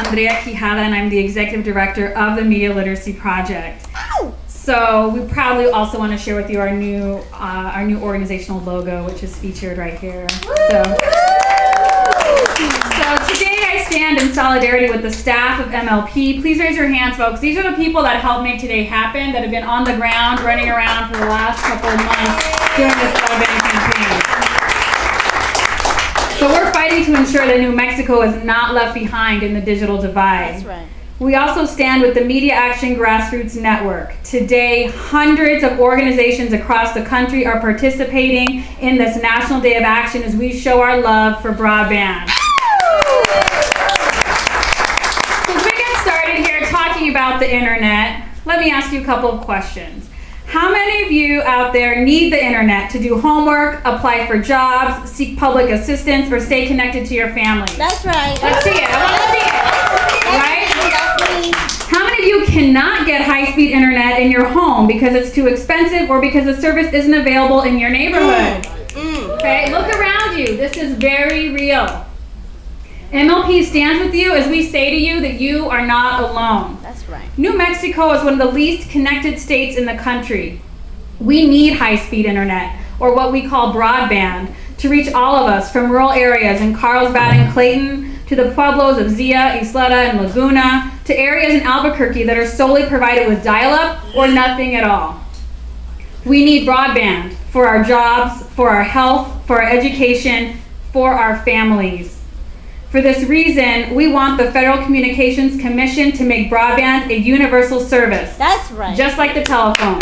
Andrea Quijada, and I'm the Executive Director of the Media Literacy Project. So we proudly also want to share with you our new organizational logo, which is featured right here. So today I stand in solidarity with the staff of MLP. Please raise your hands, folks. These are the people that helped make today happen, that have been on the ground, running around for the last couple of months doing this broadband campaign. So we're fighting to ensure that New Mexico is not left behind in the digital divide. That's right. We also stand with the Media Action Grassroots Network. Today, hundreds of organizations across the country are participating in this National Day of Action as we show our love for broadband. So as we get started here talking about the internet, let me ask you a couple of questions. How many of you out there need the internet to do homework, apply for jobs, seek public assistance, or stay connected to your family? That's right. Let's see it. I want to see it. Right? How many of you cannot get high-speed internet in your home because it's too expensive or because the service isn't available in your neighborhood? Okay, look around you. This is very real. MLP stands with you as we say to you that you are not alone. That's right. New Mexico is one of the least connected states in the country. We need high-speed internet, or what we call broadband, to reach all of us from rural areas in Carlsbad and Clayton, to the pueblos of Zia, Isleta, and Laguna, to areas in Albuquerque that are solely provided with dial-up or nothing at all. We need broadband for our jobs, for our health, for our education, for our families. For this reason, we want the Federal Communications Commission to make broadband a universal service. That's right. Just like the telephone.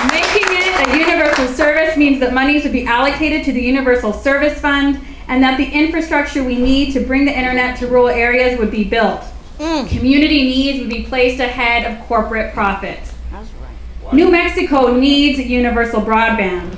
Making it a universal service means that monies would be allocated to the Universal Service Fund and that the infrastructure we need to bring the internet to rural areas would be built. Community needs would be placed ahead of corporate profits. That's right. New Mexico needs universal broadband.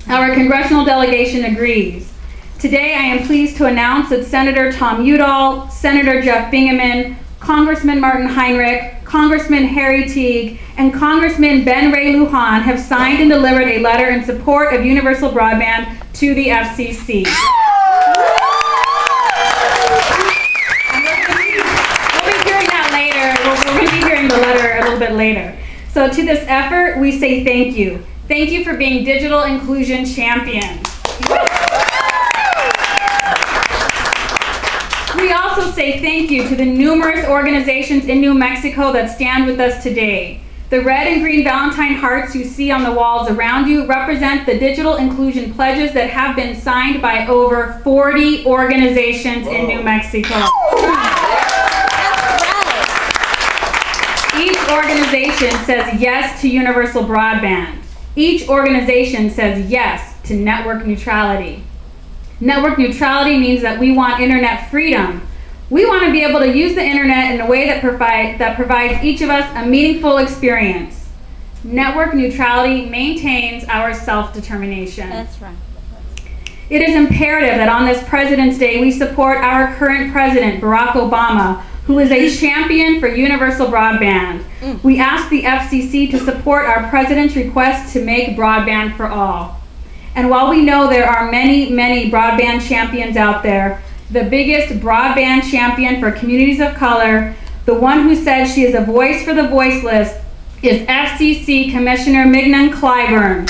Our congressional delegation agrees. Today I am pleased to announce that Senator Tom Udall, Senator Jeff Bingaman, Congressman Martin Heinrich, Congressman Harry Teague, and Congressman Ben Ray Lujan have signed and delivered a letter in support of universal broadband to the FCC. We'll be hearing that later. We're going to be hearing the letter a little bit later. So to this effort, we say thank you. Thank you for being digital inclusion champions. We also say thank you to the numerous organizations in New Mexico that stand with us today. The red and green Valentine hearts you see on the walls around you represent the digital inclusion pledges that have been signed by over 40 organizations in New Mexico. Each organization says yes to universal broadband. Each organization says yes to network neutrality. Network neutrality means that we want internet freedom. We want to be able to use the internet in a way that provides each of us a meaningful experience. Network neutrality maintains our self-determination. That's right. It is imperative that on this President's Day we support our current president, Barack Obama, who is a champion for universal broadband. We ask the FCC to support our president's request to make broadband for all. And while we know there are many, many broadband champions out there, the biggest broadband champion for communities of color, the one who says she is a voice for the voiceless, is FCC Commissioner Mignon Clyburn.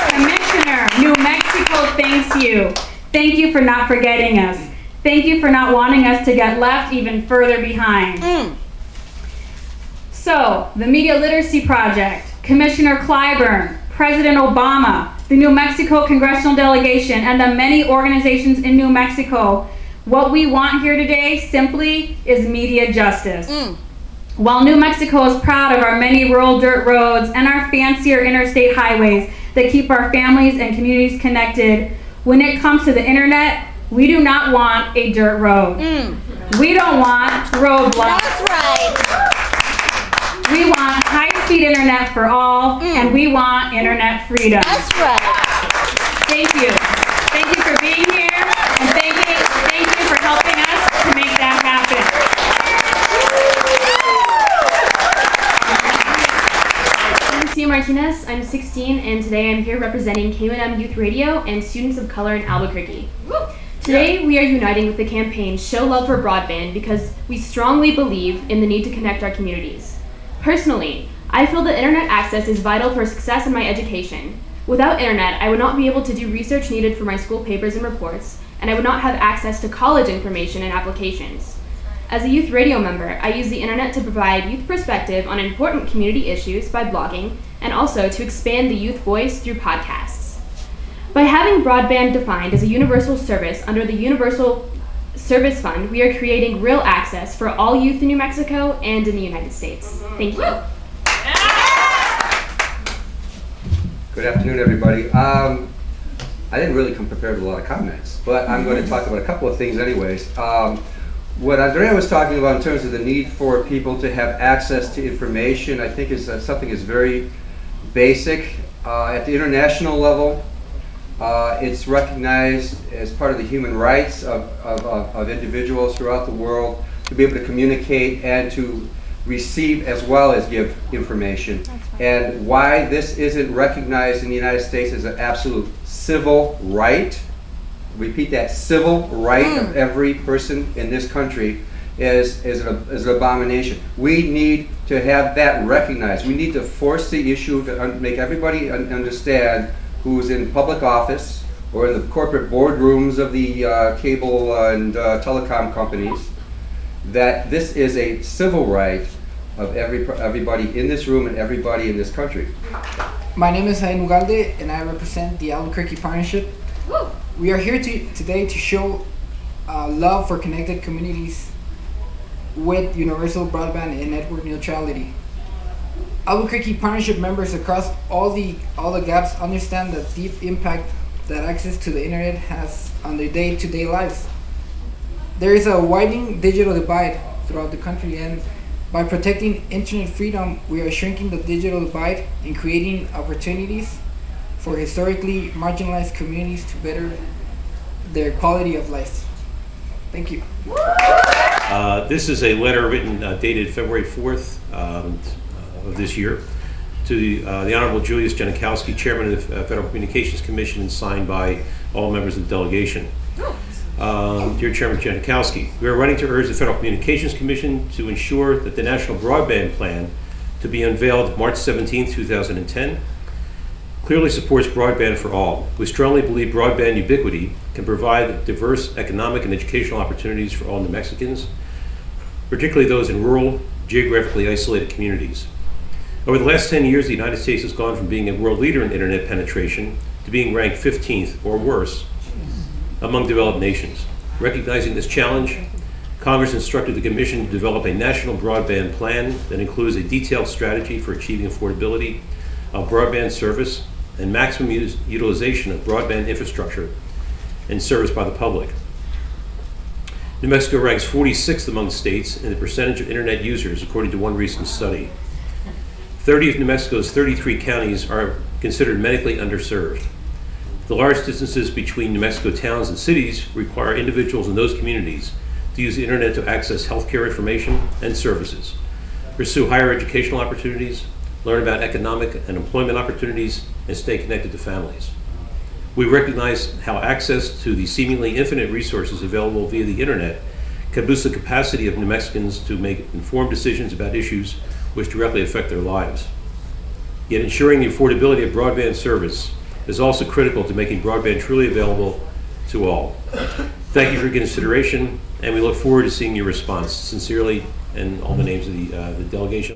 Commissioner, New Mexico thanks you. Thank you for not forgetting us. Thank you for not wanting us to get left even further behind. So, the Media Literacy Project, Commissioner Clyburn, President Obama, the New Mexico Congressional Delegation, and the many organizations in New Mexico, what we want here today simply is media justice. While New Mexico is proud of our many rural dirt roads and our fancier interstate highways that keep our families and communities connected, when it comes to the internet, we do not want a dirt road. We don't want roadblocks. That's right. We want high-speed internet for all, and we want internet freedom. That's right. Thank you. Thank you for being here, and thank you for helping us to make that happen. You see my Martinez. I'm 16, and today I'm here representing KUNM Youth Radio and students of color in Albuquerque. Today, we are uniting with the campaign Show Love for Broadband because we strongly believe in the need to connect our communities. Personally, I feel that internet access is vital for success in my education. Without internet, I would not be able to do research needed for my school papers and reports, and I would not have access to college information and applications. As a youth radio member, I use the internet to provide youth perspective on important community issues by blogging, and also to expand the youth voice through podcasts. By having broadband defined as a universal service under the Universal Service Fund, we are creating real access for all youth in New Mexico and in the United States. Thank you. Good afternoon, everybody. I didn't really come prepared with a lot of comments, but I'm going to talk about a couple of things anyways. What Andrea was talking about in terms of the need for people to have access to information, I think is something is very basic. At the international level, it's recognized as part of the human rights of individuals throughout the world to be able to communicate and to receive as well as give information. And why this isn't recognized in the United States as an absolute civil right, repeat that, civil right of every person in this country is an abomination. We need to have that recognized. We need to force the issue to make everybody understand who's in public office or in the corporate boardrooms of the cable and telecom companies, that this is a civil right of everybody in this room and everybody in this country. My name is Jaime Ugalde, and I represent the Albuquerque Partnership. Woo! We are here today to show love for connected communities with universal broadband and network neutrality. Albuquerque Partnership members across all the gaps understand the deep impact that access to the internet has on their day-to-day lives. There is a widening digital divide throughout the country, and by protecting internet freedom, we are shrinking the digital divide and creating opportunities for historically marginalized communities to better their quality of life. Thank you. This is a letter written dated February 4th of this year to the Honorable Julius Janikowski, Chairman of the Federal Communications Commission, and signed by all members of the delegation. Dear Chairman Janikowski, we are writing to urge the Federal Communications Commission to ensure that the National Broadband Plan, to be unveiled March 17, 2010, clearly supports broadband for all. We strongly believe broadband ubiquity can provide diverse economic and educational opportunities for all New Mexicans, particularly those in rural, geographically isolated communities. Over the last 10 years, the United States has gone from being a world leader in internet penetration to being ranked 15th or worse among developed nations. Recognizing this challenge, Congress instructed the Commission to develop a national broadband plan that includes a detailed strategy for achieving affordability of broadband service and maximum utilization of broadband infrastructure and service by the public. New Mexico ranks 46th among states in the percentage of internet users, according to one recent study. 30 of New Mexico's 33 counties are considered medically underserved. The large distances between New Mexico towns and cities require individuals in those communities to use the internet to access healthcare information and services, pursue higher educational opportunities, learn about economic and employment opportunities, and stay connected to families. We recognize how access to the seemingly infinite resources available via the internet can boost the capacity of New Mexicans to make informed decisions about issues which directly affect their lives. Yet ensuring the affordability of broadband service is also critical to making broadband truly available to all. Thank you for your consideration, and we look forward to seeing your response. Sincerely, and all the names of the delegation.